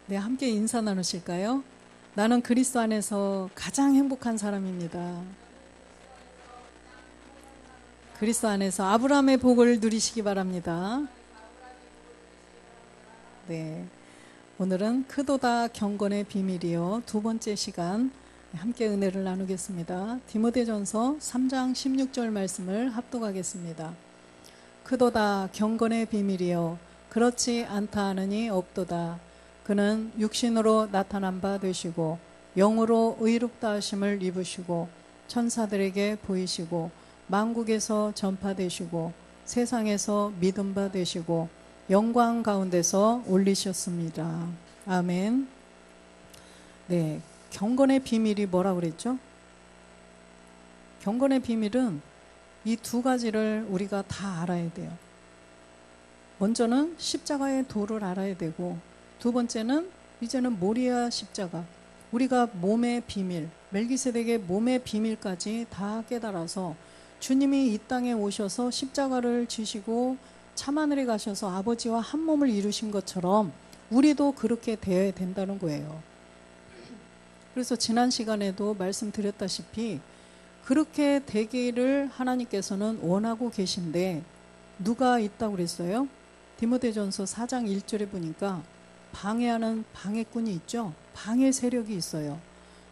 네, 함께 인사 나누실까요? 나는 그리스도 안에서 가장 행복한 사람입니다. 그리스도 안에서 아브라함의 복을 누리시기 바랍니다. 네, 오늘은 크도다 경건의 비밀이요. 두 번째 시간 함께 은혜를 나누겠습니다. 디모데전서 3장 16절 말씀을 합독하겠습니다. 크도다 경건의 비밀이요 그렇지 않다 하느니 없도다. 그는 육신으로 나타난 바 되시고 영으로 의롭다 하심을 입으시고 천사들에게 보이시고 만국에서 전파되시고 세상에서 믿음 바 되시고 영광 가운데서 올리셨습니다. 아멘. 네, 경건의 비밀이 뭐라고 그랬죠? 경건의 비밀은 이 두 가지를 우리가 다 알아야 돼요. 먼저는 십자가의 도를 알아야 되고, 두 번째는 이제는 모리아 십자가, 우리가 몸의 비밀, 멜기세덱의 몸의 비밀까지 다 깨달아서 주님이 이 땅에 오셔서 십자가를 지시고 참하늘에 가셔서 아버지와 한 몸을 이루신 것처럼 우리도 그렇게 되어야 된다는 거예요. 그래서 지난 시간에도 말씀드렸다시피 그렇게 되기를 하나님께서는 원하고 계신데 누가 있다고 그랬어요? 디모데전서 4장 1절에 보니까 방해하는 방해꾼이 있죠. 방해 세력이 있어요.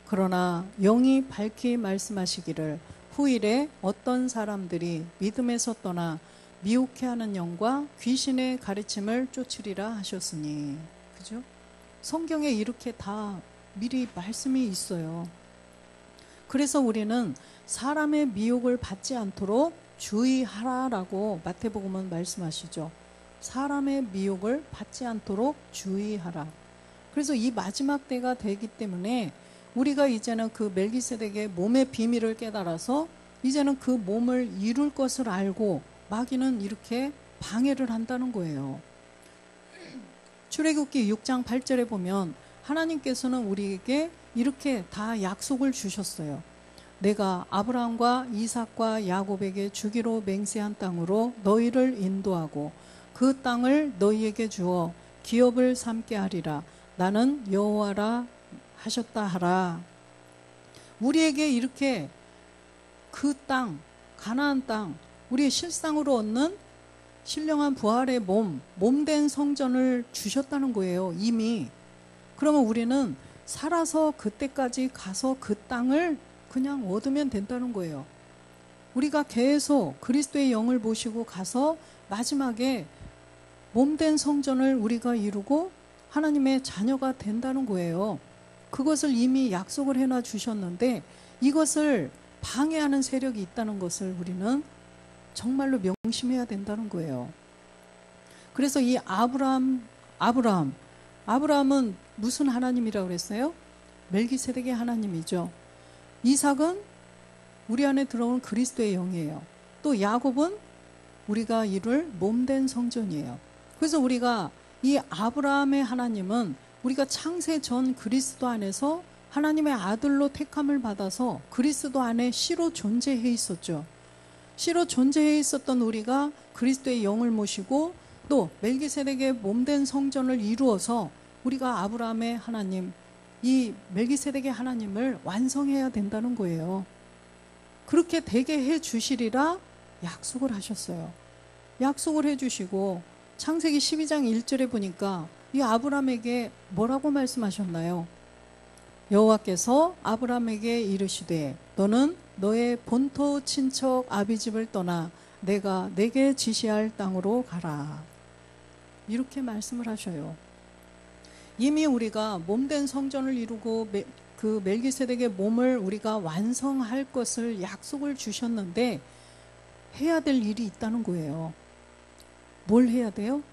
그러나 영이 밝히 말씀하시기를 후일에 어떤 사람들이 믿음에서 떠나 미혹해 하는 영과 귀신의 가르침을 쫓으리라 하셨으니, 그죠? 성경에 이렇게 다 미리 말씀이 있어요. 그래서 우리는 사람의 미혹을 받지 않도록 주의하라라고 마태복음은 말씀하시죠. 사람의 미혹을 받지 않도록 주의하라. 그래서 이 마지막 때가 되기 때문에 우리가 이제는 그 멜기세덱의 몸의 비밀을 깨달아서 이제는 그 몸을 이룰 것을 알고 마귀는 이렇게 방해를 한다는 거예요. 출애굽기 6장 8절에 보면 하나님께서는 우리에게 이렇게 다 약속을 주셨어요. 내가 아브라함과 이삭과 야곱에게 주기로 맹세한 땅으로 너희를 인도하고 그 땅을 너희에게 주어 기업을 삼게 하리라. 나는 여호와라 하셨다 하라. 우리에게 이렇게 그 땅, 가나안 땅, 우리의 실상으로 얻는 신령한 부활의 몸된 성전을 주셨다는 거예요. 이미. 그러면 우리는 살아서 그때까지 가서 그 땅을 그냥 얻으면 된다는 거예요. 우리가 계속 그리스도의 영을 모시고 가서 마지막에 몸된 성전을 우리가 이루고 하나님의 자녀가 된다는 거예요. 그것을 이미 약속을 해놔 주셨는데 이것을 방해하는 세력이 있다는 것을 우리는 정말로 명심해야 된다는 거예요. 그래서 이 아브라함은 무슨 하나님이라고 그랬어요? 멜기세덱의 하나님이죠. 이삭은 우리 안에 들어온 그리스도의 영이에요. 또 야곱은 우리가 이룰 몸된 성전이에요. 그래서 우리가 이 아브라함의 하나님은 우리가 창세 전 그리스도 안에서 하나님의 아들로 택함을 받아서 그리스도 안에 씨로 존재해 있었죠. 씨로 존재해 있었던 우리가 그리스도의 영을 모시고 또 멜기세덱의 몸된 성전을 이루어서 우리가 아브라함의 하나님, 이 멜기세덱의 하나님을 완성해야 된다는 거예요. 그렇게 되게 해 주시리라 약속을 하셨어요. 약속을 해 주시고 창세기 12장 1절에 보니까 이 아브라함에게 뭐라고 말씀하셨나요? 여호와께서 아브라함에게 이르시되 너는 너의 본토 친척 아비집을 떠나 내가 내게 지시할 땅으로 가라. 이렇게 말씀을 하셔요. 이미 우리가 몸된 성전을 이루고 그 멜기세덱의 몸을 우리가 완성할 것을 약속을 주셨는데 해야 될 일이 있다는 거예요. 뭘 해야 돼요?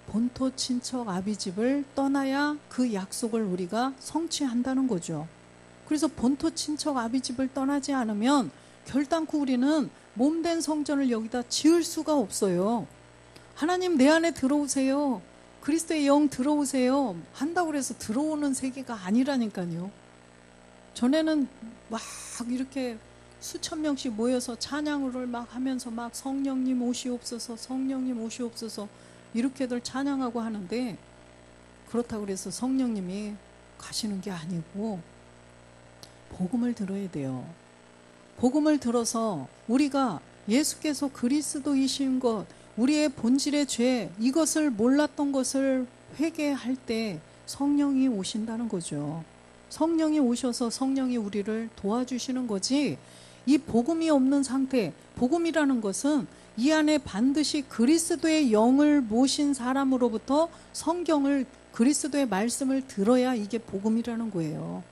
본토 친척 아비집을 떠나야 그 약속을 우리가 성취한다는 거죠. 그래서 본토 친척 아비집을 떠나지 않으면 결단코 우리는 몸된 성전을 여기다 지을 수가 없어요. 하나님 내 안에 들어오세요. 그리스도의 영 들어오세요. 한다고 해서 들어오는 세계가 아니라니까요. 전에는 막 이렇게 수천 명씩 모여서 찬양을 막 하면서 막 성령님 오시옵소서, 성령님 오시옵소서 이렇게들 찬양하고 하는데 그렇다고 해서 성령님이 가시는 게 아니고 복음을 들어야 돼요. 복음을 들어서 우리가 예수께서 그리스도이신 것, 우리의 본질의 죄, 이것을 몰랐던 것을 회개할 때 성령이 오신다는 거죠. 성령이 오셔서 성령이 우리를 도와주시는 거지, 이 복음이 없는 상태, 복음이라는 것은 이 안에 반드시 그리스도의 영을 모신 사람으로부터 성경을, 그리스도의 말씀을 들어야 이게 복음이라는 거예요.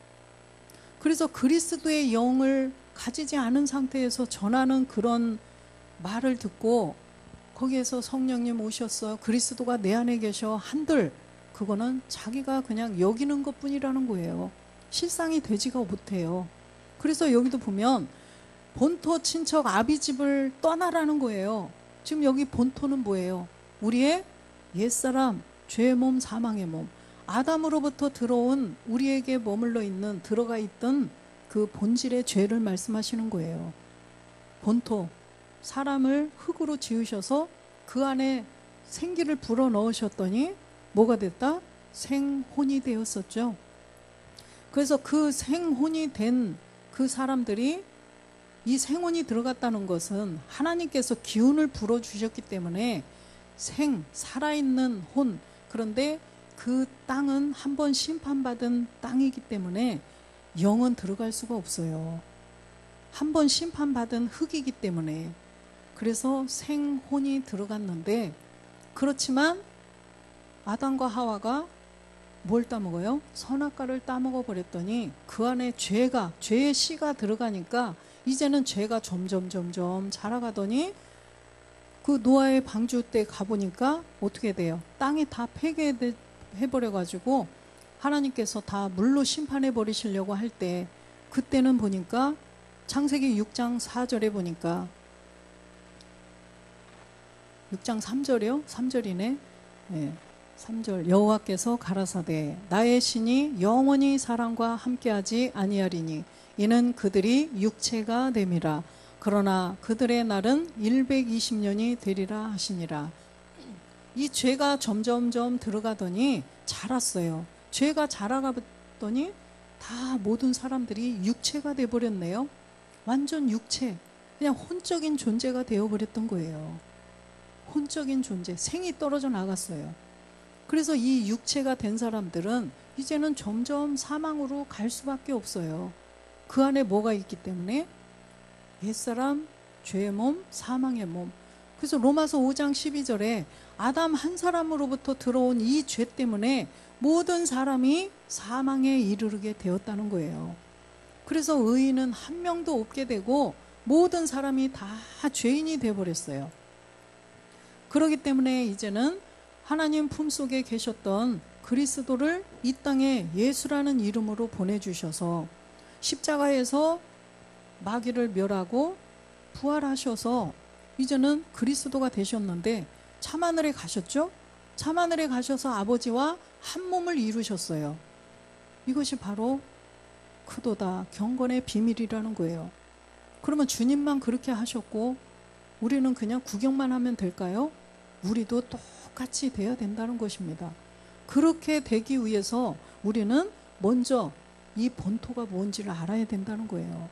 그래서 그리스도의 영을 가지지 않은 상태에서 전하는 그런 말을 듣고 거기에서 성령님 오셨어, 그리스도가 내 안에 계셔 한들, 그거는 자기가 그냥 여기는 것뿐이라는 거예요. 실상이 되지가 못해요. 그래서 여기도 보면 본토 친척 아비집을 떠나라는 거예요. 지금 여기 본토는 뭐예요? 우리의 옛사람, 죄의 몸, 사망의 몸, 아담으로부터 들어온 우리에게 머물러 있는, 들어가 있던 그 본질의 죄를 말씀하시는 거예요. 본토, 사람을 흙으로 지으셔서 그 안에 생기를 불어 넣으셨더니 뭐가 됐다? 생혼이 되었었죠. 그래서 그 생혼이 된 그 사람들이, 이 생혼이 들어갔다는 것은 하나님께서 기운을 불어주셨기 때문에 살아있는 혼, 그런데 그 땅은 한번 심판받은 땅이기 때문에 영은 들어갈 수가 없어요. 한번 심판받은 흙이기 때문에. 그래서 생혼이 들어갔는데, 그렇지만 아담과 하와가 뭘 따먹어요? 선악과를 따먹어 버렸더니 그 안에 죄의 씨가 들어가니까 이제는 죄가 점점 자라가더니 그 노아의 방주 때 가보니까 어떻게 돼요? 땅이 다 폐괴해버려가지고 하나님께서 다 물로 심판해 버리시려고 할 때, 그때는 보니까 창세기 6장 4절에 보니까 6장 3절이요? 3절이네. 네, 3절. 여호와께서 가라사대 나의 신이 영원히 사람과 함께하지 아니하리니 이는 그들이 육체가 됨이라. 그러나 그들의 날은 120년이 되리라 하시니라. 이 죄가 점점점 들어가더니 자랐어요. 죄가 자라가더니 다 모든 사람들이 육체가 돼버렸네요. 완전 육체, 그냥 혼적인 존재가 되어버렸던 거예요. 혼적인 존재, 생이 떨어져 나갔어요. 그래서 이 육체가 된 사람들은 이제는 점점 사망으로 갈 수밖에 없어요. 그 안에 뭐가 있기 때문에? 옛사람, 죄의 몸, 사망의 몸. 그래서 로마서 5장 12절에 아담 한 사람으로부터 들어온 이 죄 때문에 모든 사람이 사망에 이르게 되었다는 거예요. 그래서 의인은 한 명도 없게 되고 모든 사람이 다 죄인이 되어버렸어요. 그렇기 때문에 이제는 하나님 품속에 계셨던 그리스도를 이 땅에 예수라는 이름으로 보내주셔서 십자가에서 마귀를 멸하고 부활하셔서 이제는 그리스도가 되셨는데 참하늘에 가셨죠? 참하늘에 가셔서 아버지와 한 몸을 이루셨어요. 이것이 바로 크도다 경건의 비밀이라는 거예요. 그러면 주님만 그렇게 하셨고 우리는 그냥 구경만 하면 될까요? 우리도 똑같이 돼야 된다는 것입니다. 그렇게 되기 위해서 우리는 먼저 이 본토가 뭔지를 알아야 된다는 거예요.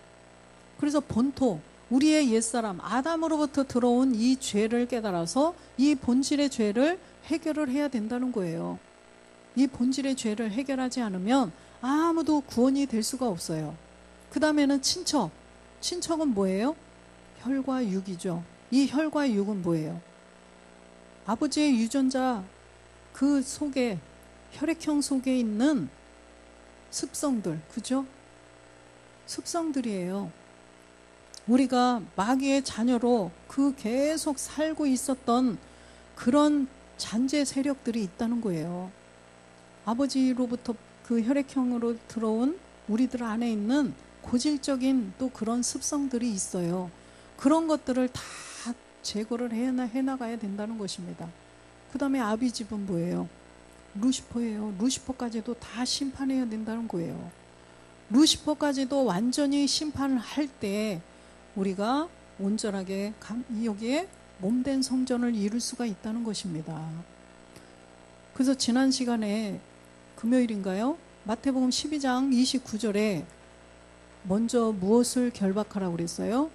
그래서 본토, 우리의 옛사람 아담으로부터 들어온 이 죄를 깨달아서 이 본질의 죄를 해결을 해야 된다는 거예요. 이 본질의 죄를 해결하지 않으면 아무도 구원이 될 수가 없어요. 그 다음에는 친척은 뭐예요? 혈과 육이죠. 이 혈과 육은 뭐예요? 아버지의 유전자 그 속에, 혈액형 속에 있는 습성들, 그죠? 습성들이에요. 우리가 마귀의 자녀로 그 계속 살고 있었던 그런 잔재 세력들이 있다는 거예요. 아버지로부터 그 혈액형으로 들어온 우리들 안에 있는 고질적인 또 그런 습성들이 있어요. 그런 것들을 다 제거를 해나가야 된다는 것입니다. 그 다음에 아비집은 뭐예요? 루시퍼예요. 루시퍼까지도 다 심판해야 된다는 거예요. 루시퍼까지도 완전히 심판을 할 때 우리가 온전하게 여기에 몸된 성전을 이룰 수가 있다는 것입니다. 그래서 지난 시간에 금요일인가요? 마태복음 12장 29절에 먼저 무엇을 결박하라고 그랬어요?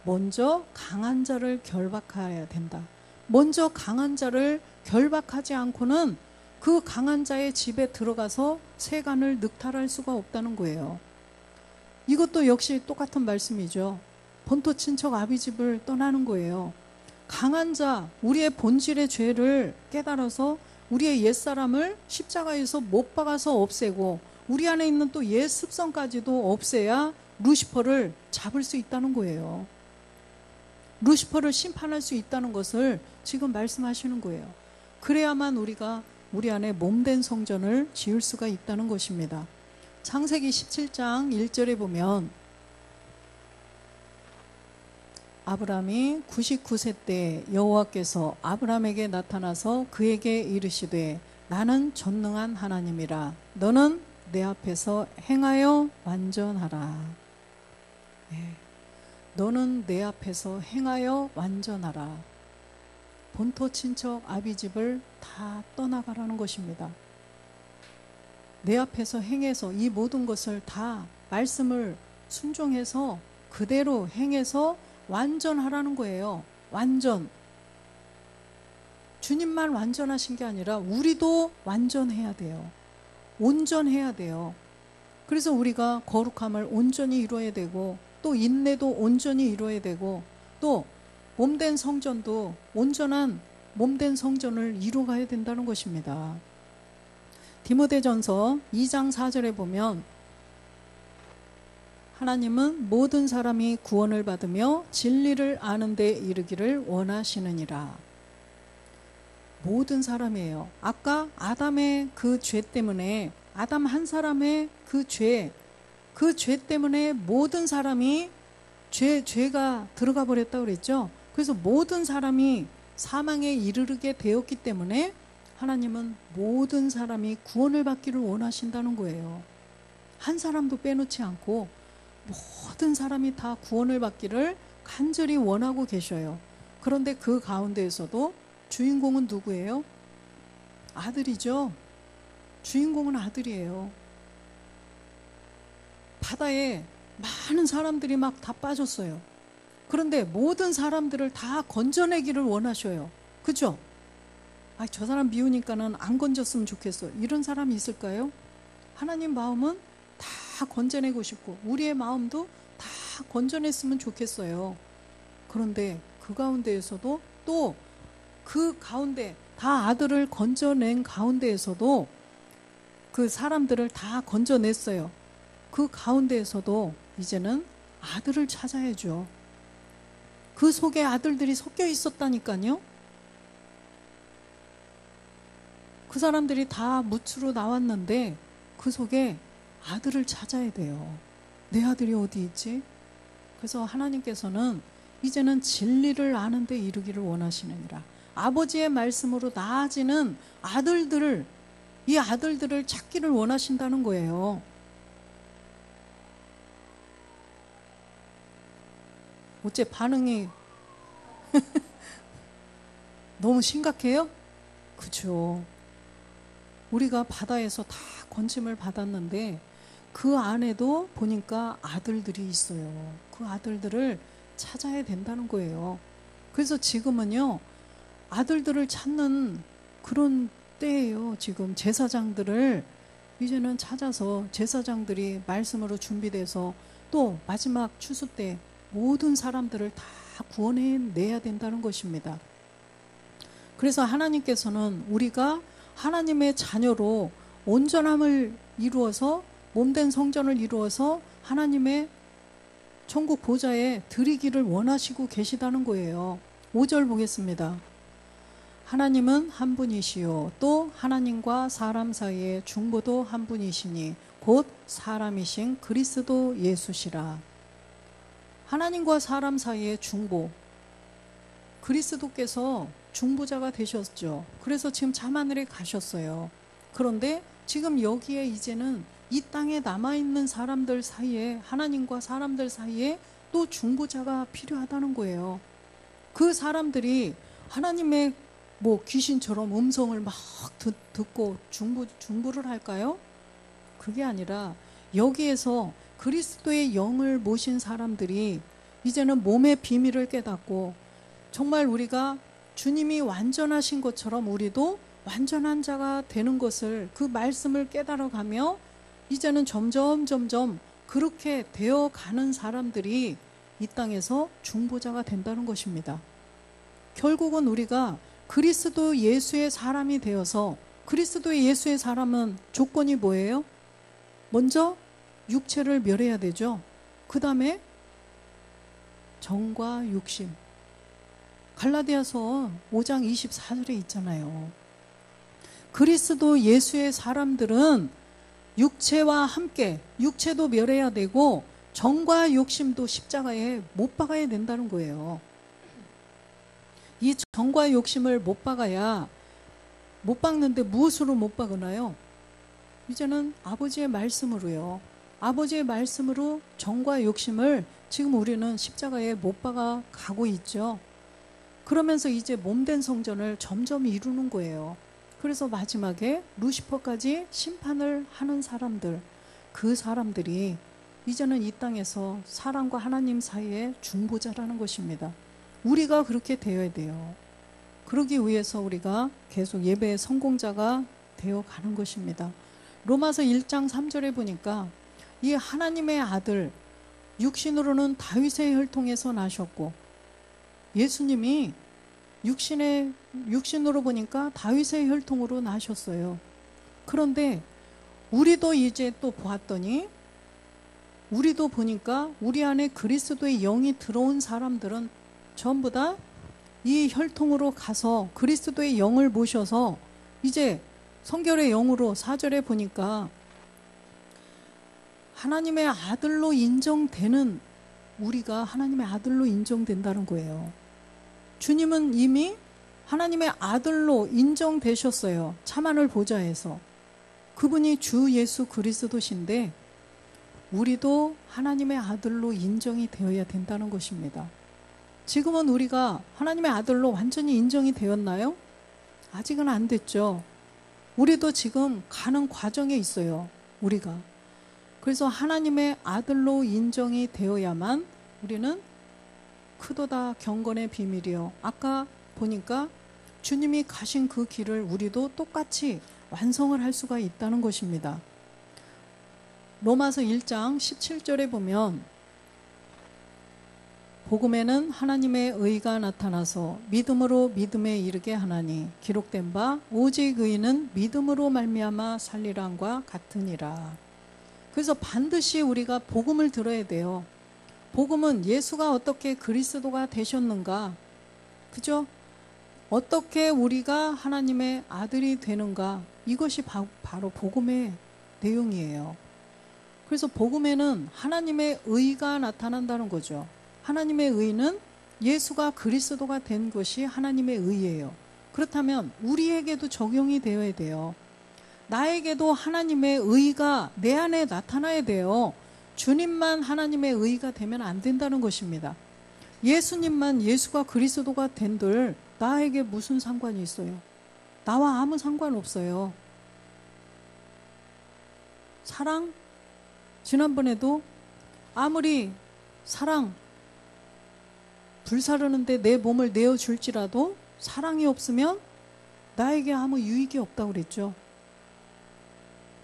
먼저 강한 자를 결박해야 된다. 먼저 강한 자를 결박하지 않고는 그 강한 자의 집에 들어가서 세간을 늑탈할 수가 없다는 거예요. 이것도 역시 똑같은 말씀이죠. 본토 친척 아비집을 떠나는 거예요. 강한 자, 우리의 본질의 죄를 깨달아서 우리의 옛사람을 십자가에서 못 박아서 없애고 우리 안에 있는 또 옛 습성까지도 없애야 루시퍼를 잡을 수 있다는 거예요. 루시퍼를 심판할 수 있다는 것을 지금 말씀하시는 거예요. 그래야만 우리가 우리 안에 몸된 성전을 지을 수가 있다는 것입니다. 창세기 17장 1절에 보면 아브람이 99세 때 여호와께서 아브람에게 나타나서 그에게 이르시되 나는 전능한 하나님이라 너는 내 앞에서 행하여 완전하라. 네. 너는 내 앞에서 행하여 완전하라. 본토 친척 아비집을 다 떠나가라는 것입니다. 내 앞에서 행해서 이 모든 것을 다 말씀을 순종해서 그대로 행해서 완전하라는 거예요. 완전. 주님만 완전하신 게 아니라 우리도 완전해야 돼요. 온전해야 돼요. 그래서 우리가 거룩함을 온전히 이루어야 되고 또 인내도 온전히 이루어야 되고 또 몸된 성전도 온전한 몸된 성전을 이루어가야 된다는 것입니다. 디모데전서 2장 4절에 보면 하나님은 모든 사람이 구원을 받으며 진리를 아는 데 이르기를 원하시느니라. 모든 사람이에요. 아까 아담의 그 죄 때문에 아담 한 사람의 그 죄 때문에 모든 사람이 죄가 들어가 버렸다고 그랬죠. 그래서 모든 사람이 사망에 이르게 되었기 때문에 하나님은 모든 사람이 구원을 받기를 원하신다는 거예요. 한 사람도 빼놓지 않고 모든 사람이 다 구원을 받기를 간절히 원하고 계셔요. 그런데 그 가운데에서도 주인공은 누구예요? 아들이죠. 주인공은 아들이에요. 바다에 많은 사람들이 막 다 빠졌어요. 그런데 모든 사람들을 다 건져내기를 원하셔요. 그죠? 아, 저 사람 미우니까는 안 건졌으면 좋겠어. 이런 사람이 있을까요? 하나님 마음은 다 건져내고 싶고 우리의 마음도 다 건져냈으면 좋겠어요. 그런데 그 가운데에서도 또 그 가운데 다 아들을 건져낸 가운데에서도 그 사람들을 다 건져냈어요. 그 가운데에서도 이제는 아들을 찾아야죠. 그 속에 아들들이 섞여 있었다니까요. 그 사람들이 다 무추로 나왔는데 그 속에 아들을 찾아야 돼요. 내 아들이 어디 있지? 그래서 하나님께서는 이제는 진리를 아는 데 이르기를 원하시느니라. 아버지의 말씀으로 나아지는 아들들을, 이 아들들을 찾기를 원하신다는 거예요. 어째 반응이 너무 심각해요? 그죠. 우리가 바다에서 다 건짐을 받았는데 그 안에도 보니까 아들들이 있어요. 그 아들들을 찾아야 된다는 거예요. 그래서 지금은요, 아들들을 찾는 그런 때예요. 지금 제사장들을 이제는 찾아서 제사장들이 말씀으로 준비돼서 또 마지막 추수 때 모든 사람들을 다 구원해내야 된다는 것입니다. 그래서 하나님께서는 우리가 하나님의 자녀로 온전함을 이루어서 몸된 성전을 이루어서 하나님의 천국 보좌에 드리기를 원하시고 계시다는 거예요. 5절 보겠습니다. 하나님은 한 분이시요 또 하나님과 사람 사이의 중보도 한 분이시니 곧 사람이신 그리스도 예수시라. 하나님과 사람 사이의 중보, 그리스도께서 중보자가 되셨죠. 그래서 지금 잠하늘에 가셨어요. 그런데 지금 여기에 이제는 이 땅에 남아있는 사람들 사이에, 하나님과 사람들 사이에 또 중보자가 필요하다는 거예요. 그 사람들이 하나님의 뭐 귀신처럼 음성을 막 듣고 중부를 할까요? 그게 아니라 여기에서 그리스도의 영을 모신 사람들이 이제는 몸의 비밀을 깨닫고 정말 우리가 주님이 완전하신 것처럼 우리도 완전한 자가 되는 것을, 그 말씀을 깨달아가며 이제는 점점 그렇게 되어가는 사람들이 이 땅에서 중보자가 된다는 것입니다. 결국은 우리가 그리스도 예수의 사람이 되어서, 그리스도 예수의 사람은 조건이 뭐예요? 먼저 육체를 멸해야 되죠. 그 다음에 정과 욕심. 갈라디아서 5장 24절에 있잖아요. 그리스도 예수의 사람들은 육체와 함께, 육체도 멸해야 되고 정과 욕심도 십자가에 못 박아야 된다는 거예요. 이 정과 욕심을 못 박아야, 못 박는데 무엇으로 못 박으나요? 이제는 아버지의 말씀으로요. 아버지의 말씀으로 정과 욕심을 지금 우리는 십자가에 못 박아 가고 있죠. 그러면서 이제 몸된 성전을 점점 이루는 거예요. 그래서 마지막에 루시퍼까지 심판을 하는 사람들, 그 사람들이 이제는 이 땅에서 사람과 하나님 사이에 중보자라는 것입니다. 우리가 그렇게 되어야 돼요. 그러기 위해서 우리가 계속 예배의 성공자가 되어가는 것입니다. 로마서 1장 3절에 보니까 이 하나님의 아들, 육신으로는 다윗의 혈통에서 나셨고, 예수님이 육신으로 보니까 다윗의 혈통으로 나셨어요. 그런데 우리도 이제 또 보았더니, 우리도 보니까 우리 안에 그리스도의 영이 들어온 사람들은 전부 다 이 혈통으로 가서 그리스도의 영을 모셔서 이제 성결의 영으로 4절에 보니까 하나님의 아들로 인정되는, 우리가 하나님의 아들로 인정된다는 거예요. 주님은 이미 하나님의 아들로 인정되셨어요. 참하늘 보좌에서. 그분이 주 예수 그리스도신데 우리도 하나님의 아들로 인정이 되어야 된다는 것입니다. 지금은 우리가 하나님의 아들로 완전히 인정이 되었나요? 아직은 안 됐죠. 우리도 지금 가는 과정에 있어요. 우리가. 그래서 하나님의 아들로 인정이 되어야만 우리는 크도다 경건의 비밀이요. 아까 보니까 주님이 가신 그 길을 우리도 똑같이 완성을 할 수가 있다는 것입니다. 로마서 1장 17절에 보면 복음에는 하나님의 의가 나타나서 믿음으로 믿음에 이르게 하나니 기록된 바 오직 의인은 믿음으로 말미암아 살리란과 같으니라. 그래서 반드시 우리가 복음을 들어야 돼요. 복음은 예수가 어떻게 그리스도가 되셨는가, 그죠? 어떻게 우리가 하나님의 아들이 되는가, 이것이 바로 복음의 내용이에요. 그래서 복음에는 하나님의 의가 나타난다는 거죠. 하나님의 의는 예수가 그리스도가 된 것이 하나님의 의예요. 그렇다면 우리에게도 적용이 되어야 돼요. 나에게도 하나님의 의가 내 안에 나타나야 돼요. 주님만 하나님의 의가 되면 안 된다는 것입니다. 예수님만 예수가 그리스도가 된들 나에게 무슨 상관이 있어요? 나와 아무 상관없어요. 사랑? 지난번에도 아무리 사랑 불사르는데 내 몸을 내어줄지라도 사랑이 없으면 나에게 아무 유익이 없다고 그랬죠.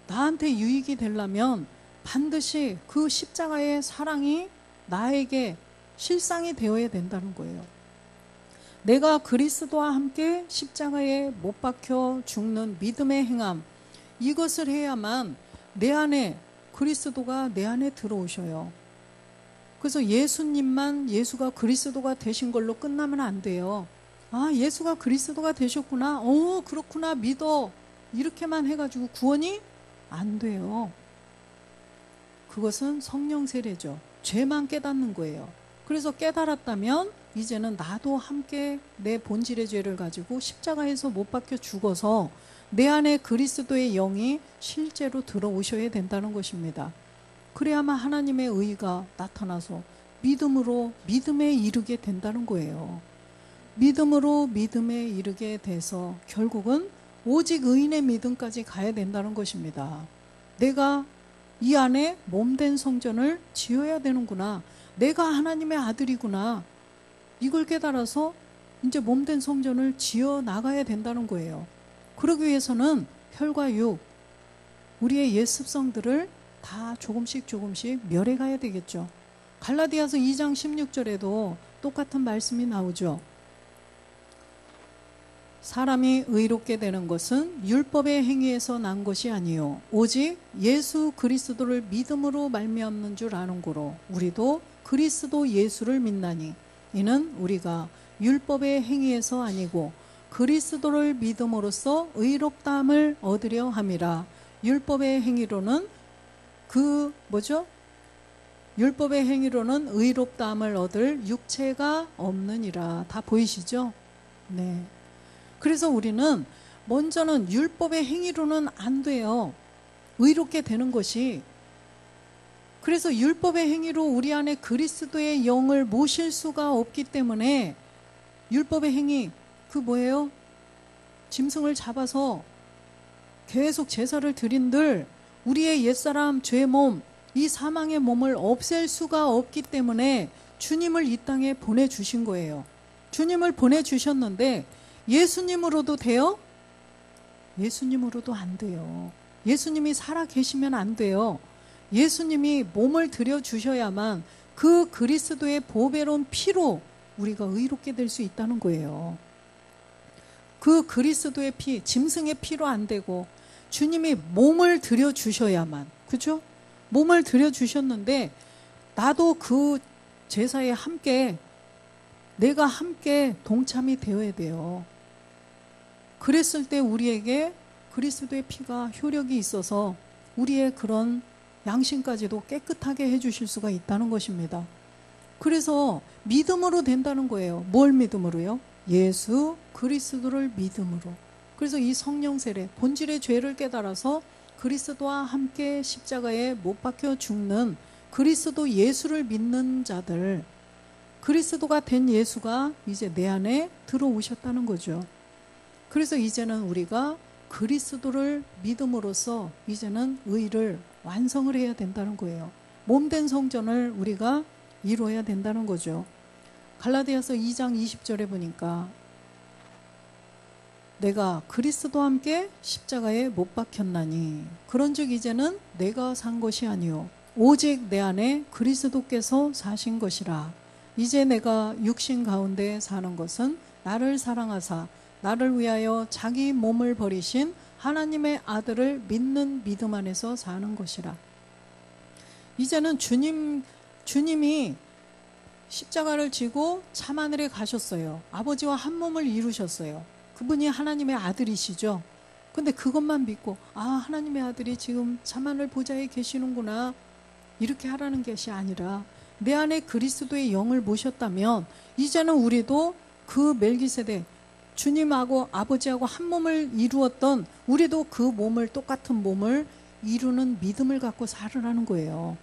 나한테 유익이 되려면 반드시 그 십자가의 사랑이 나에게 실상이 되어야 된다는 거예요. 내가 그리스도와 함께 십자가에 못 박혀 죽는 믿음의 행함, 이것을 해야만 내 안에 그리스도가 내 안에 들어오셔요. 그래서 예수님만 예수가 그리스도가 되신 걸로 끝나면 안 돼요. 아, 예수가 그리스도가 되셨구나. 그렇구나. 믿어. 이렇게만 해가지고 구원이 안 돼요. 그것은 성령 세례죠. 죄만 깨닫는 거예요. 그래서 깨달았다면 이제는 나도 함께 내 본질의 죄를 가지고 십자가에서 못 박혀 죽어서 내 안에 그리스도의 영이 실제로 들어오셔야 된다는 것입니다. 그래야만 하나님의 의가 나타나서 믿음으로 믿음에 이르게 된다는 거예요. 믿음으로 믿음에 이르게 돼서 결국은 오직 의인의 믿음까지 가야 된다는 것입니다. 내가 이 안에 몸된 성전을 지어야 되는구나. 내가 하나님의 아들이구나. 이걸 깨달아서 이제 몸된 성전을 지어 나가야 된다는 거예요. 그러기 위해서는 혈과 육, 우리의 옛 습성들을 다 조금씩 멸해가야 되겠죠. 갈라디아서 2장 16절에도 똑같은 말씀이 나오죠. 사람이 의롭게 되는 것은 율법의 행위에서 난 것이 아니요 오직 예수 그리스도를 믿음으로 말미암는 줄 아는 고로 우리도 그리스도 예수를 믿나니 이는 우리가 율법의 행위에서 아니고 그리스도를 믿음으로써 의롭다함을 얻으려 함이라. 율법의 행위로는 율법의 행위로는 의롭다함을 얻을 육체가 없느니라. 다 보이시죠? 네. 그래서 우리는 먼저는 율법의 행위로는 안 돼요. 의롭게 되는 것이. 그래서 율법의 행위로 우리 안에 그리스도의 영을 모실 수가 없기 때문에 율법의 행위, 그 뭐예요? 짐승을 잡아서 계속 제사를 드린들 우리의 옛사람 죄의 몸, 이 사망의 몸을 없앨 수가 없기 때문에 주님을 이 땅에 보내주신 거예요. 주님을 보내주셨는데 예수님으로도 돼요? 예수님으로도 안 돼요. 예수님이 살아 계시면 안 돼요. 예수님이 몸을 들여주셔야만 그 그리스도의 보배로운 피로 우리가 의롭게 될 수 있다는 거예요. 그 그리스도의 피, 짐승의 피로 안 되고 주님이 몸을 들여주셔야만, 그죠? 몸을 들여주셨는데 나도 그 제사에 내가 함께 동참이 되어야 돼요. 그랬을 때 우리에게 그리스도의 피가 효력이 있어서 우리의 그런 양심까지도 깨끗하게 해주실 수가 있다는 것입니다. 그래서 믿음으로 된다는 거예요. 뭘 믿음으로요? 예수 그리스도를 믿음으로. 그래서 이 성령 세례, 본질의 죄를 깨달아서 그리스도와 함께 십자가에 못 박혀 죽는 그리스도 예수를 믿는 자들, 그리스도가 된 예수가 이제 내 안에 들어오셨다는 거죠. 그래서 이제는 우리가 그리스도를 믿음으로써 이제는 의를 완성을 해야 된다는 거예요. 몸된 성전을 우리가 이루어야 된다는 거죠. 갈라디아서 2장 20절에 보니까 내가 그리스도와 함께 십자가에 못 박혔나니 그런즉 이제는 내가 산 것이 아니요 오직 내 안에 그리스도께서 사신 것이라. 이제 내가 육신 가운데 사는 것은 나를 사랑하사 나를 위하여 자기 몸을 버리신 하나님의 아들을 믿는 믿음 안에서 사는 것이라. 이제는 주님이 십자가를 지고 참하늘에 가셨어요. 아버지와 한 몸을 이루셨어요. 그분이 하나님의 아들이시죠. 근데 그것만 믿고 하나님의 아들이 지금 참하늘 보좌에 계시는구나 이렇게 하라는 것이 아니라 내 안에 그리스도의 영을 모셨다면 이제는 우리도 그 멜기세덱 주님하고 아버지하고 한 몸을 이루었던 우리도 그 몸을 똑같은 몸을 이루는 믿음을 갖고 살으라는 거예요.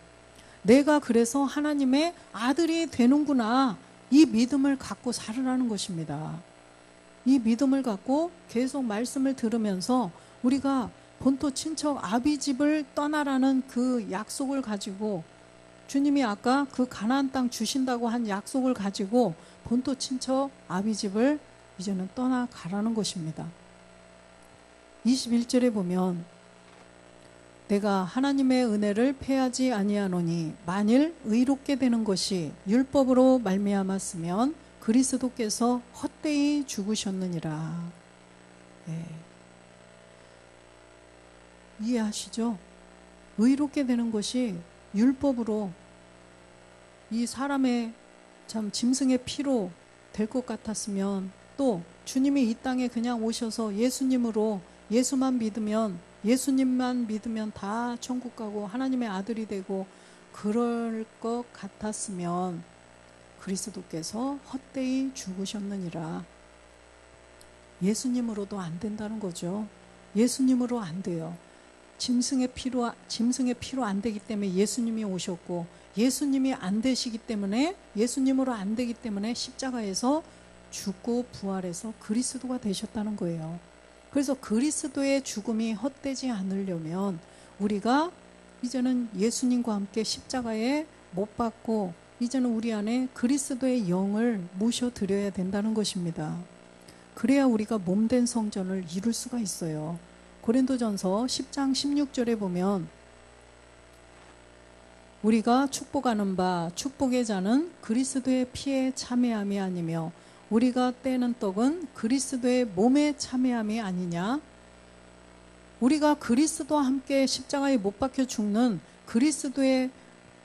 내가 그래서 하나님의 아들이 되는구나 이 믿음을 갖고 살으라는 것입니다. 이 믿음을 갖고 계속 말씀을 들으면서 우리가 본토 친척 아비 집을 떠나라는 그 약속을 가지고 주님이 아까 그 가나안 땅 주신다고 한 약속을 가지고 본토 친척 아비 집을 이제는 떠나가라는 것입니다. 21절에 보면 내가 하나님의 은혜를 패하지 아니하노니 만일 의롭게 되는 것이 율법으로 말미암았으면 그리스도께서 헛되이 죽으셨느니라. 네. 이해하시죠? 의롭게 되는 것이 율법으로 이 사람의 참 짐승의 피로 될 것 같았으면 또 주님이 이 땅에 그냥 오셔서 예수님만 믿으면 다 천국 가고 하나님의 아들이 되고 그럴 것 같았으면 그리스도께서 헛되이 죽으셨느니라. 예수님으로도 안 된다는 거죠. 예수님으로 안 돼요. 짐승의 피로 안 되기 때문에 예수님이 오셨고 예수님이 안 되시기 때문에 예수님으로 안 되기 때문에 십자가에서 죽고 부활해서 그리스도가 되셨다는 거예요. 그래서 그리스도의 죽음이 헛되지 않으려면 우리가 이제는 예수님과 함께 십자가에 못 박고 이제는 우리 안에 그리스도의 영을 모셔드려야 된다는 것입니다. 그래야 우리가 몸된 성전을 이룰 수가 있어요. 고린도전서 10장 16절에 보면 우리가 축복하는 바 축복의 자는 그리스도의 피에 참여함이 아니며 우리가 떼는 떡은 그리스도의 몸에 참여함이 아니냐. 우리가 그리스도와 함께 십자가에 못 박혀 죽는 그리스도의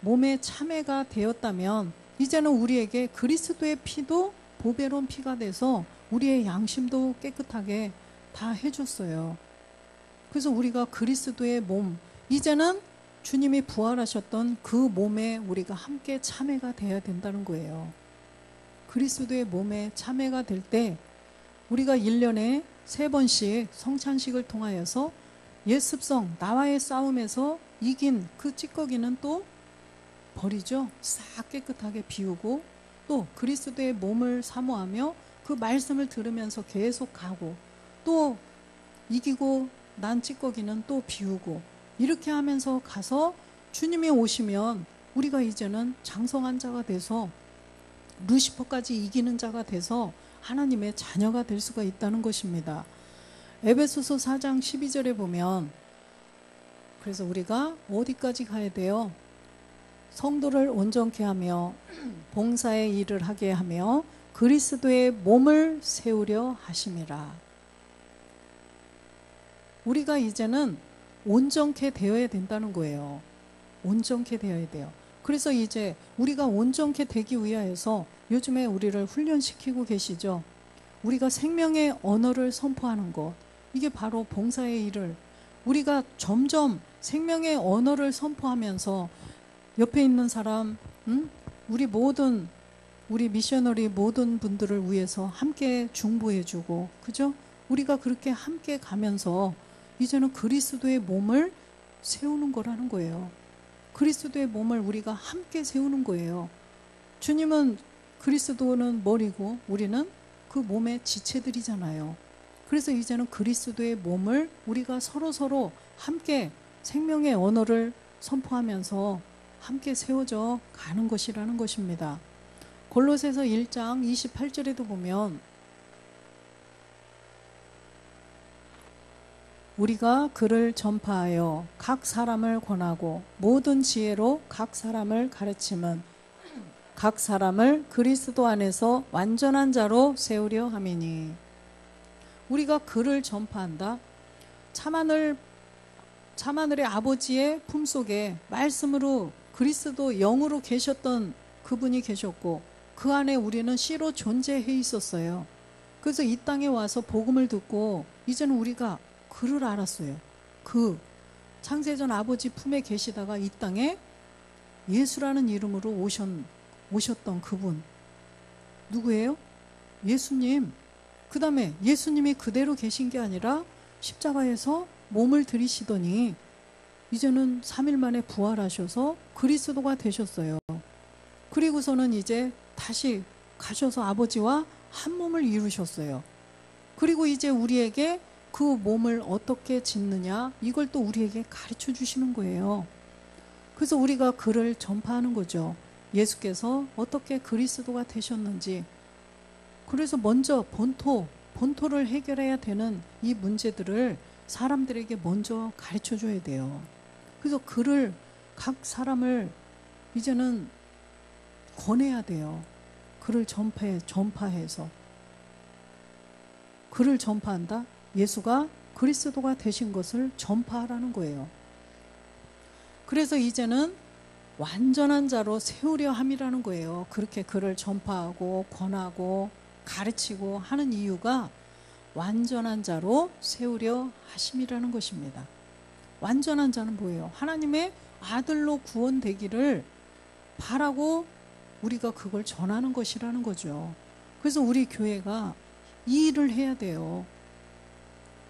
몸에 참여가 되었다면 이제는 우리에게 그리스도의 피도 보배로운 피가 돼서 우리의 양심도 깨끗하게 다 해줬어요. 그래서 우리가 그리스도의 몸, 이제는 주님이 부활하셨던 그 몸에 우리가 함께 참여가 돼야 된다는 거예요. 그리스도의 몸에 참여가 될 때 우리가 1년에 3번씩 성찬식을 통하여서 옛습성 나와의 싸움에서 이긴 그 찌꺼기는 또 버리죠. 싹 깨끗하게 비우고 또 그리스도의 몸을 사모하며 그 말씀을 들으면서 계속 가고 또 이기고 난 찌꺼기는 또 비우고 이렇게 하면서 가서 주님이 오시면 우리가 이제는 장성한 자가 돼서 루시퍼까지 이기는 자가 돼서 하나님의 자녀가 될 수가 있다는 것입니다. 에베소서 4장 12절에 보면 그래서 우리가 어디까지 가야 돼요? 성도를 온전케 하며 봉사의 일을 하게 하며 그리스도의 몸을 세우려 하심이라. 우리가 이제는 온전케 되어야 된다는 거예요. 온전케 되어야 돼요. 그래서 이제 우리가 온전케 되기 위하여서 요즘에 우리를 훈련시키고 계시죠. 우리가 생명의 언어를 선포하는 것, 이게 바로 봉사의 일을 우리가 점점 생명의 언어를 선포하면서 옆에 있는 사람, 우리 미셔너리 모든 분들을 위해서 함께 중보해주고, 그죠? 우리가 그렇게 함께 가면서 이제는 그리스도의 몸을 세우는 거라는 거예요. 그리스도의 몸을 우리가 함께 세우는 거예요. 주님은 그리스도는 머리고 우리는 그 몸의 지체들이잖아요. 그래서 이제는 그리스도의 몸을 우리가 서로 함께 생명의 언어를 선포하면서 함께 세워져 가는 것이라는 것입니다. 골로새서 1장 28절에도 보면 우리가 그를 전파하여 각 사람을 권하고 모든 지혜로 각 사람을 가르침은 각 사람을 그리스도 안에서 완전한 자로 세우려 함이니. 우리가 그를 전파한다. 참하늘의 아버지의 품속에 말씀으로 그리스도 영으로 계셨던 그분이 계셨고 그 안에 우리는 씨로 존재해 있었어요. 그래서 이 땅에 와서 복음을 듣고 이제는 우리가 그를 알았어요. 그 창세전 아버지 품에 계시다가 이 땅에 예수라는 이름으로 오셨던 그분 누구예요? 예수님. 그 다음에 예수님이 그대로 계신 게 아니라 십자가에서 몸을 들이시더니 이제는 3일 만에 부활하셔서 그리스도가 되셨어요. 그리고서는 이제 다시 가셔서 아버지와 한 몸을 이루셨어요. 그리고 이제 우리에게 그 몸을 어떻게 짓느냐 이걸 또 우리에게 가르쳐 주시는 거예요. 그래서 우리가 그를 전파하는 거죠. 예수께서 어떻게 그리스도가 되셨는지. 그래서 먼저 본토를 해결해야 되는 이 문제들을 사람들에게 먼저 가르쳐 줘야 돼요. 그래서 그를 각 사람을 이제는 권해야 돼요. 그를 전파해서. 그를 전파한다? 예수가 그리스도가 되신 것을 전파하라는 거예요. 그래서 이제는 완전한 자로 세우려 함이라는 거예요. 그렇게 그를 전파하고 권하고 가르치고 하는 이유가 완전한 자로 세우려 하심이라는 것입니다. 완전한 자는 뭐예요? 하나님의 아들로 구원되기를 바라고 우리가 그걸 전하는 것이라는 거죠. 그래서 우리 교회가 이 일을 해야 돼요.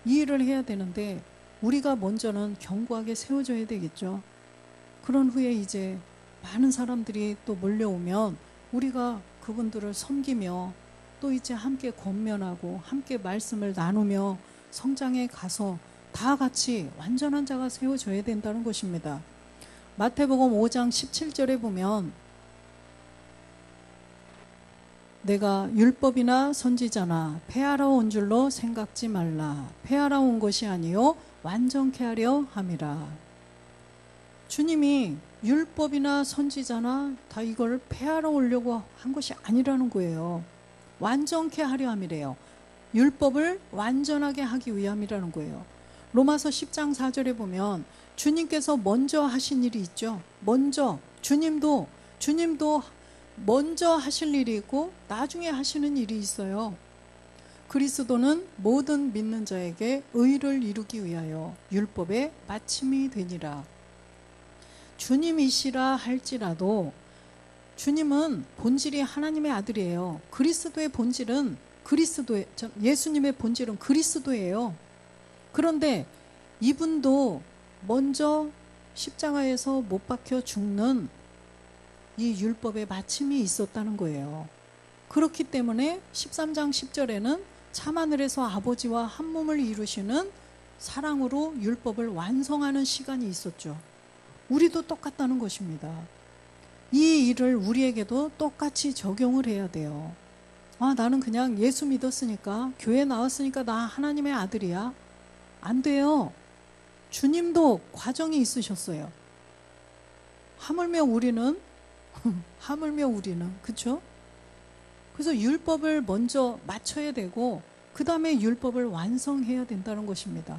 이 일을 해야 되는데 우리가 먼저는 견고하게 세워져야 되겠죠. 그런 후에 이제 많은 사람들이 또 몰려오면 우리가 그분들을 섬기며 또 이제 함께 권면하고 함께 말씀을 나누며 성장해 가서 다 같이 완전한 자가 세워져야 된다는 것입니다. 마태복음 5장 17절에 보면 내가 율법이나 선지자나 폐하러 온 줄로 생각지 말라. 폐하러 온 것이 아니요 완전케 하려 함이라. 주님이 율법이나 선지자나 다 이걸 폐하러 오려고 한 것이 아니라는 거예요. 완전케 하려 함이래요. 율법을 완전하게 하기 위함이라는 거예요. 로마서 10장 4절에 보면 주님께서 먼저 하신 일이 있죠. 주님도 먼저 하실 일이 있고 나중에 하시는 일이 있어요. 그리스도는 모든 믿는 자에게 의를 이루기 위하여 율법의 마침이 되니라. 주님이시라 할지라도 주님은 본질이 하나님의 아들이에요. 예수님의 본질은 그리스도예요. 그런데 이분도 먼저 십자가에서 못 박혀 죽는 이 율법의 마침이 있었다는 거예요. 그렇기 때문에 13장 10절에는 참하늘에서 아버지와 한 몸을 이루시는 사랑으로 율법을 완성하는 시간이 있었죠. 우리도 똑같다는 것입니다. 이 일을 우리에게도 똑같이 적용을 해야 돼요. 나는 그냥 예수 믿었으니까, 교회 나왔으니까 나 하나님의 아들이야. 안 돼요. 주님도 과정이 있으셨어요. 하물며 우리는 그렇죠? 그래서 율법을 먼저 맞춰야 되고 그 다음에 율법을 완성해야 된다는 것입니다.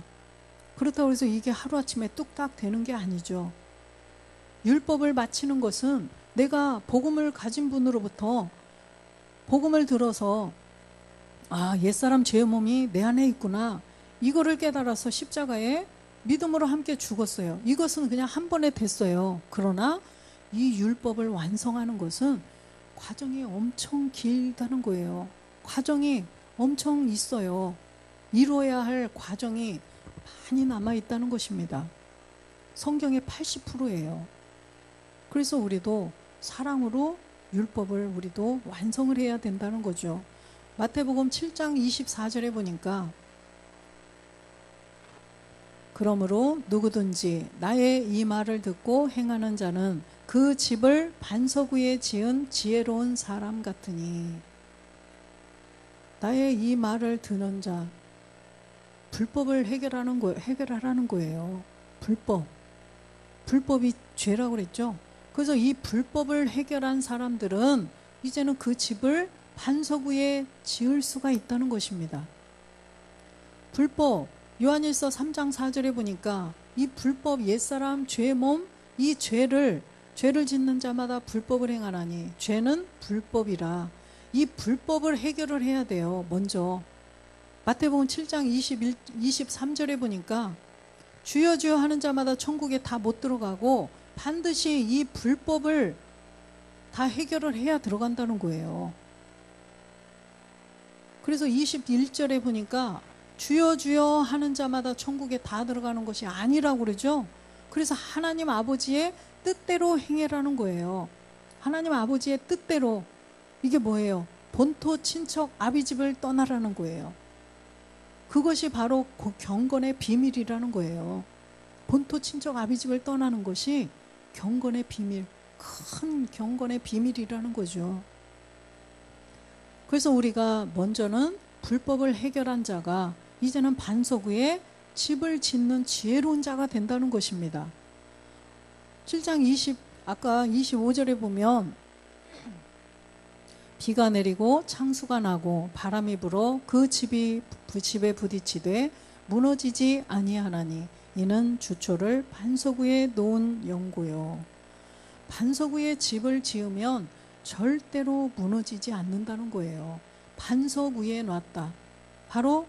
그렇다고 해서 이게 하루아침에 뚝딱 되는 게 아니죠. 율법을 마치는 것은 내가 복음을 가진 분으로부터 복음을 들어서 옛사람 죄의 몸이 내 안에 있구나, 이거를 깨달아서 십자가에 믿음으로 함께 죽었어요. 이것은 그냥 한 번에 됐어요. 그러나 이 율법을 완성하는 것은 과정이 엄청 길다는 거예요. 과정이 엄청 있어요. 이루어야 할 과정이 많이 남아있다는 것입니다. 성경의 80%예요. 그래서 우리도 사랑으로 율법을 우리도 완성을 해야 된다는 거죠. 마태복음 7장 24절에 보니까 그러므로 누구든지 나의 이 말을 듣고 행하는 자는 그 집을 반석 위에 지은 지혜로운 사람 같으니, 나의 이 말을 듣는 자, 불법을 해결하라는 거예요. 불법이 죄라고 그랬죠. 그래서 이 불법을 해결한 사람들은 이제는 그 집을 반석 위에 지을 수가 있다는 것입니다. 불법, 요한일서 3장 4절에 보니까 이 불법, 옛사람, 죄의 몸, 이 죄를 짓는 자마다 불법을 행하나니 죄는 불법이라. 이 불법을 해결을 해야 돼요. 먼저 마태복음 7장 23절에 보니까 주여 주여 하는 자마다 천국에 다 못 들어가고 반드시 이 불법을 다 해결을 해야 들어간다는 거예요. 그래서 21절에 보니까 주여 주여 하는 자마다 천국에 다 들어가는 것이 아니라고 그러죠. 그래서 하나님 아버지의 뜻대로 행해라는 거예요. 하나님 아버지의 뜻대로. 이게 뭐예요? 본토 친척 아비집을 떠나라는 거예요. 그것이 바로 그 경건의 비밀이라는 거예요. 본토 친척 아비집을 떠나는 것이 경건의 비밀, 큰 경건의 비밀이라는 거죠. 그래서 우리가 먼저는 불법을 해결한 자가 이제는 반석 위에 집을 짓는 지혜로운 자가 된다는 것입니다. 7장 아까 25절에 보면 비가 내리고 창수가 나고 바람이 불어 그 집에 부딪히되 무너지지 아니하나니 이는 주초를 반석 위에 놓은 연고요. 반석 위에 집을 지으면 절대로 무너지지 않는다는 거예요. 반석 위에 놨다. 바로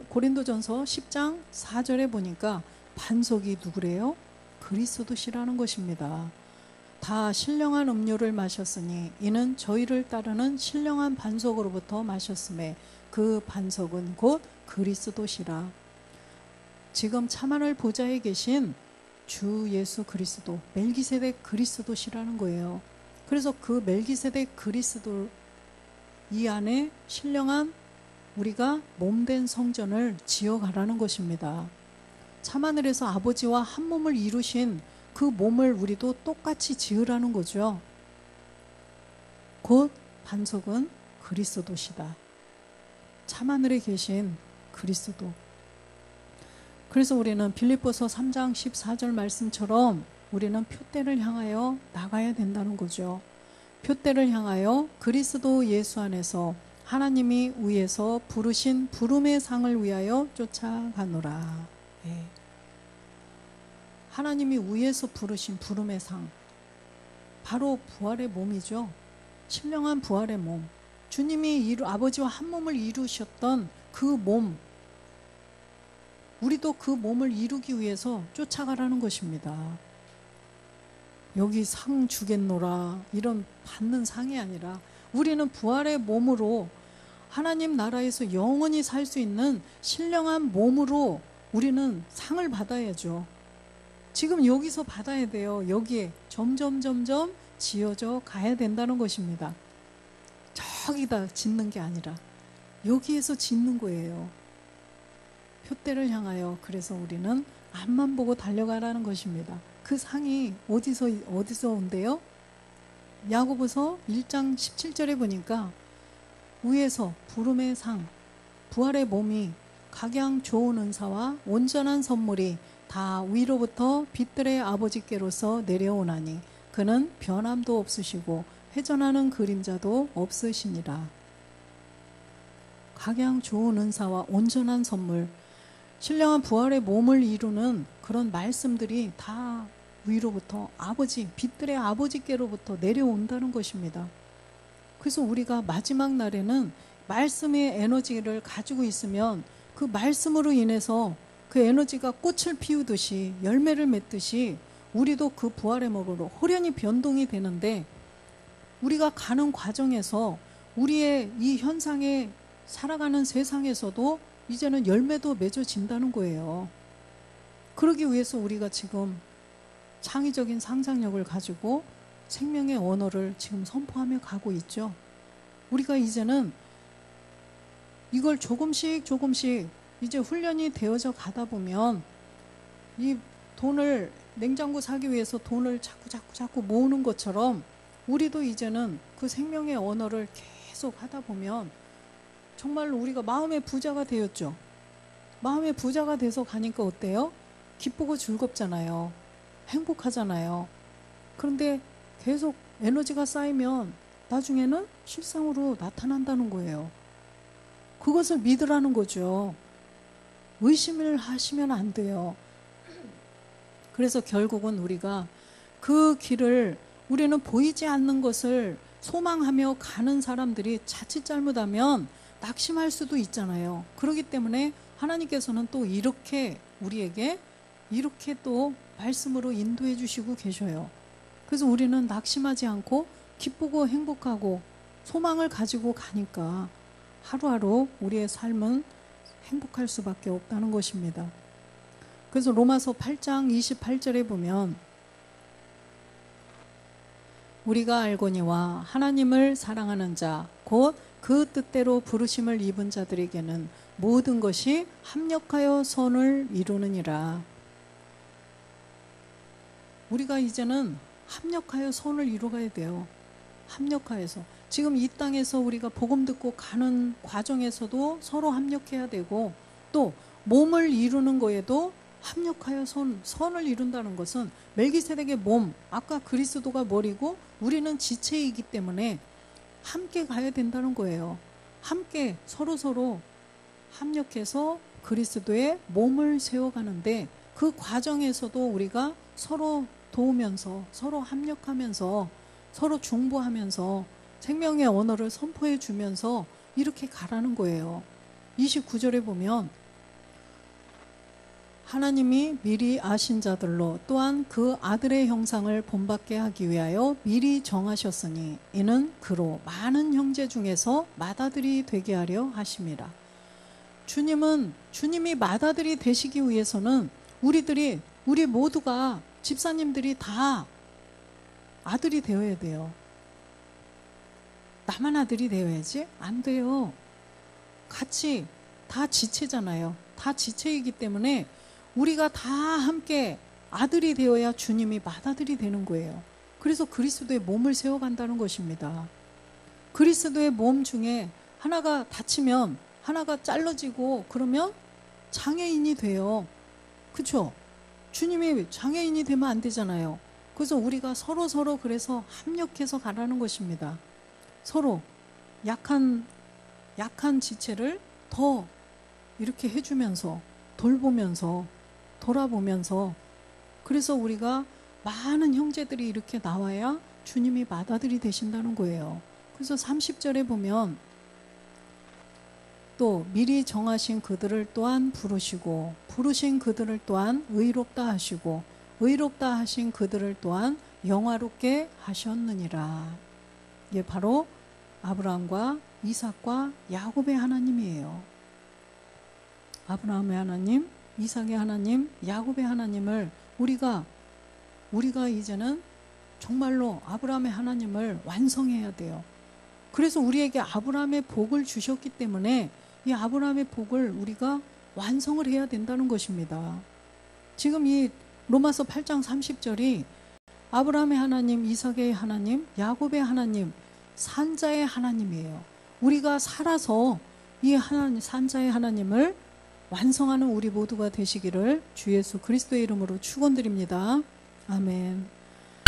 고린도전서 10장 4절에 보니까 반석이 누구래요? 그리스도시라는 것입니다. 다 신령한 음료를 마셨으니 이는 저희를 따르는 신령한 반석으로부터 마셨음에 그 반석은 곧 그리스도시라. 지금 참하늘 보좌에 계신 주 예수 그리스도, 멜기세덱 그리스도시라는 거예요. 그래서 그 멜기세덱 그리스도, 이 안에 신령한 우리가 몸된 성전을 지어가라는 것입니다. 참하늘에서 아버지와 한 몸을 이루신 그 몸을 우리도 똑같이 지으라는 거죠. 곧 반석은 그리스도시다. 참하늘에 계신 그리스도. 그래서 우리는 빌립보서 3장 14절 말씀처럼 우리는 표대를 향하여 나가야 된다는 거죠. 표대를 향하여 그리스도 예수 안에서 하나님이 위에서 부르신 부름의 상을 위하여 쫓아가노라. 네. 하나님이 위에서 부르신 부름의 상, 바로 부활의 몸이죠. 신령한 부활의 몸, 주님이 아버지와 한 몸을 이루셨던 그 몸, 우리도 그 몸을 이루기 위해서 쫓아가라는 것입니다. 여기 상 주겠노라 이런 받는 상이 아니라 우리는 부활의 몸으로 하나님 나라에서 영원히 살 수 있는 신령한 몸으로 우리는 상을 받아야죠. 지금 여기서 받아야 돼요. 여기에 점점 지어져 가야 된다는 것입니다. 저기다 짓는 게 아니라 여기에서 짓는 거예요. 표대를 향하여. 그래서 우리는 앞만 보고 달려가라는 것입니다. 그 상이 어디서 온대요? 야고보서 1장 17절에 보니까 위에서 부름의 상, 부활의 몸이 각양 좋은 은사와 온전한 선물이 다 위로부터 빛들의 아버지께로서 내려오나니 그는 변함도 없으시고 회전하는 그림자도 없으시니라. 각양 좋은 은사와 온전한 선물, 신령한 부활의 몸을 이루는 그런 말씀들이 다 위로부터 아버지, 빛들의 아버지께로부터 내려온다는 것입니다. 그래서 우리가 마지막 날에는 말씀의 에너지를 가지고 있으면 그 말씀으로 인해서 그 에너지가 꽃을 피우듯이 열매를 맺듯이 우리도 그 부활의 몸으로 호련히 변동이 되는데, 우리가 가는 과정에서 우리의 이 현상에 살아가는 세상에서도 이제는 열매도 맺어진다는 거예요. 그러기 위해서 우리가 지금 창의적인 상상력을 가지고 생명의 언어를 지금 선포하며 가고 있죠. 우리가 이제는 이걸 조금씩 이제 훈련이 되어져 가다 보면 이 돈을, 냉장고 사기 위해서 돈을 자꾸 모으는 것처럼 우리도 이제는 그 생명의 언어를 계속 하다 보면 정말로 우리가 마음의 부자가 되었죠. 마음의 부자가 돼서 가니까 어때요? 기쁘고 즐겁잖아요. 행복하잖아요. 그런데 계속 에너지가 쌓이면 나중에는 실상으로 나타난다는 거예요. 그것을 믿으라는 거죠. 의심을 하시면 안 돼요. 그래서 결국은 우리가 그 길을, 우리는 보이지 않는 것을 소망하며 가는 사람들이 자칫 잘못하면 낙심할 수도 있잖아요. 그렇기 때문에 하나님께서는 또 이렇게 우리에게 이렇게 또 말씀으로 인도해 주시고 계셔요. 그래서 우리는 낙심하지 않고 기쁘고 행복하고 소망을 가지고 가니까 하루하루 우리의 삶은 행복할 수밖에 없다는 것입니다. 그래서 로마서 8장 28절에 보면 우리가 알거니와 하나님을 사랑하는 자 곧 그 뜻대로 부르심을 입은 자들에게는 모든 것이 합력하여 선을 이루느니라. 우리가 이제는 합력하여 선을 이루어가야 돼요. 합력하여서. 지금 이 땅에서 우리가 복음 듣고 가는 과정에서도 서로 합력해야 되고, 또 몸을 이루는 거에도 합력하여 선을 이룬다는 것은 멜기세덱의 몸, 아까 그리스도가 머리고 우리는 지체이기 때문에 함께 가야 된다는 거예요. 함께 서로 합력해서 그리스도의 몸을 세워가는데, 그 과정에서도 우리가 서로 도우면서, 서로 합력하면서, 서로 중보하면서 생명의 언어를 선포해 주면서 이렇게 가라는 거예요. 29절에 보면 하나님이 미리 아신 자들로 또한 그 아들의 형상을 본받게 하기 위하여 미리 정하셨으니 이는 그로 많은 형제 중에서 맏아들이 되게 하려 하심이라. 주님이 맏아들이 되시기 위해서는 우리 모두가, 집사님들이 다 아들이 되어야 돼요. 나만 아들이 되어야지? 안 돼요. 같이 다 지체잖아요. 다 지체이기 때문에 우리가 다 함께 아들이 되어야 주님이 맏아들이 되는 거예요. 그래서 그리스도의 몸을 세워간다는 것입니다. 그리스도의 몸 중에 하나가 다치면 하나가 잘라지고 그러면 장애인이 돼요. 그렇죠? 주님이 장애인이 되면 안 되잖아요. 그래서 우리가 서로 그래서 합력해서 가라는 것입니다. 서로 약한 지체를 더 이렇게 해주면서 돌보면서 돌아보면서 그래서 우리가 많은 형제들이 이렇게 나와야 주님이 맏아들이 되신다는 거예요. 그래서 30절에 보면 또 미리 정하신 그들을 또한 부르시고 부르신 그들을 또한 의롭다 하시고 의롭다 하신 그들을 또한 영화롭게 하셨느니라. 이게 바로 아브라함과 이삭과 야곱의 하나님이에요. 아브라함의 하나님, 이삭의 하나님, 야곱의 하나님을 우리가 이제는 정말로 아브라함의 하나님을 완성해야 돼요. 그래서 우리에게 아브라함의 복을 주셨기 때문에 이 아브라함의 복을 우리가 완성을 해야 된다는 것입니다. 지금 이 로마서 8장 30절이 아브라함의 하나님, 이삭의 하나님, 야곱의 하나님, 산자의 하나님이에요. 우리가 살아서 이 하나님, 산자의 하나님을 완성하는 우리 모두가 되시기를 주 예수 그리스도의 이름으로 축원드립니다. 아멘.